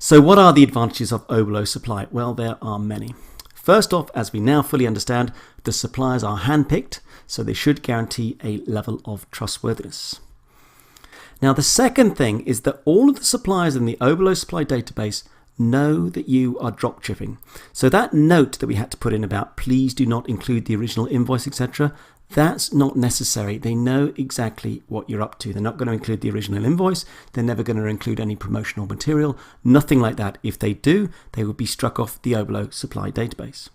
So what are the advantages of Oberlo Supply? Well, there are many. First off, as we now fully understand, the suppliers are handpicked, so they should guarantee a level of trustworthiness. Now, the second thing is that all of the suppliers in the Oberlo Supply database know that you are drop shipping. So that note that we had to put in about please do not include the original invoice, etc., that's not necessary. They know exactly what you're up to. They're not going to include the original invoice. They're never going to include any promotional material. Nothing like that. If they do, they would be struck off the Oberlo Supply database.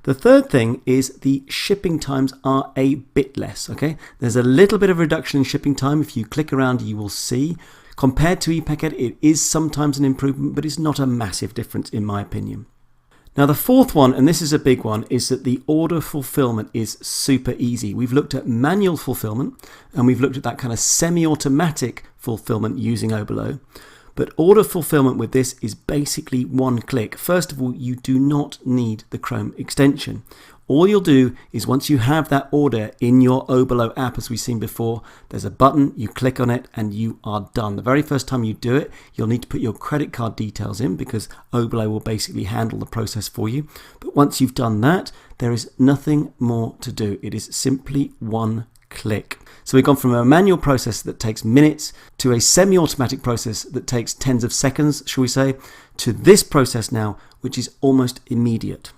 The third thing is the shipping times are a bit less. Okay, there's a little bit of reduction in shipping time. If you click around, you will see. Compared to ePacket, it is sometimes an improvement, but it's not a massive difference in my opinion. Now the fourth one, and this is a big one, is that the order fulfillment is super easy. We've looked at manual fulfillment and we've looked at that kind of semi-automatic fulfillment using Oberlo. But order fulfillment with this is basically one click. First of all, you do not need the Chrome extension. All you'll do is once you have that order in your Oberlo app, as we've seen before, there's a button, you click on it and you are done. The very first time you do it, you'll need to put your credit card details in because Oberlo will basically handle the process for you. But once you've done that, there is nothing more to do. It is simply one click. So we've gone from a manual process that takes minutes to a semi-automatic process that takes tens of seconds, shall we say, to this process now, which is almost immediate.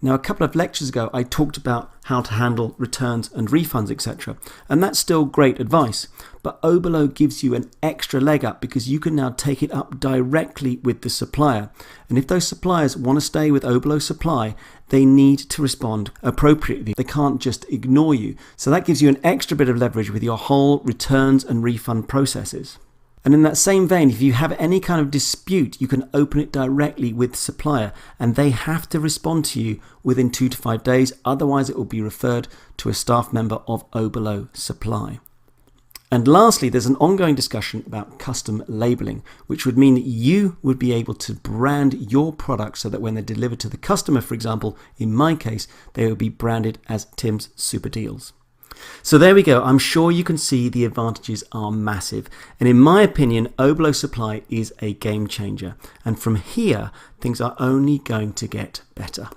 Now, a couple of lectures ago, I talked about how to handle returns and refunds, etc. And that's still great advice. But Oberlo gives you an extra leg up because you can now take it up directly with the supplier. And if those suppliers want to stay with Oberlo Supply, they need to respond appropriately. They can't just ignore you. So that gives you an extra bit of leverage with your whole returns and refund processes. And in that same vein, if you have any kind of dispute, you can open it directly with the supplier and they have to respond to you within 2 to 5 days. Otherwise, it will be referred to a staff member of Oberlo Supply. And lastly, there's an ongoing discussion about custom labeling, which would mean that you would be able to brand your products so that when they're delivered to the customer, for example, in my case, they will be branded as Tim's Super Deals. So there we go. I'm sure you can see the advantages are massive. And in my opinion, Oberlo Supply is a game changer. And from here, things are only going to get better.